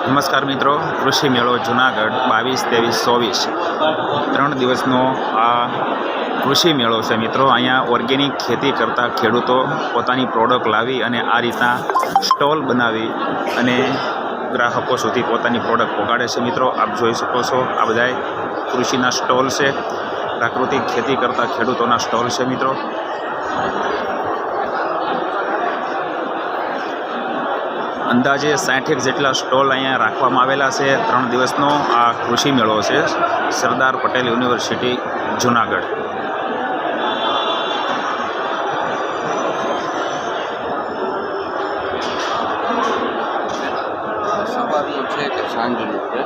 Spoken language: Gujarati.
નમસ્કાર મિત્રો, કૃષિ મેળો જુનાગઢ 22, 23, 24 3 દિવસનો આ કૃષિ મેળો છે મિત્રો। અહીંયા ઓર્ગેનિક ખેતી કરતા ખેડૂતો પોતાની પ્રોડક્ટ લાવી અને આ રીતના સ્ટોલ બનાવી અને ગ્રાહકો સુધી પોતાની પ્રોડક્ટ પહોંચાડે છે મિત્રો। આપ જોઈ શકો છો, આ બધા કૃષિના સ્ટોલ છે, પ્રાકૃતિક ખેતી કરતા ખેડૂતોના સ્ટોલ છે મિત્રો। અંદાજે 60 જેટલા સ્ટોલ અહીંયા રાખવામાં આવેલા છે। 3 દિવસનો આ કૃષિ મેળો છે, સરદાર પટેલ યુનિવર્સિટી જુનાગઢ। સવારનું છે કે સાંજનું છે?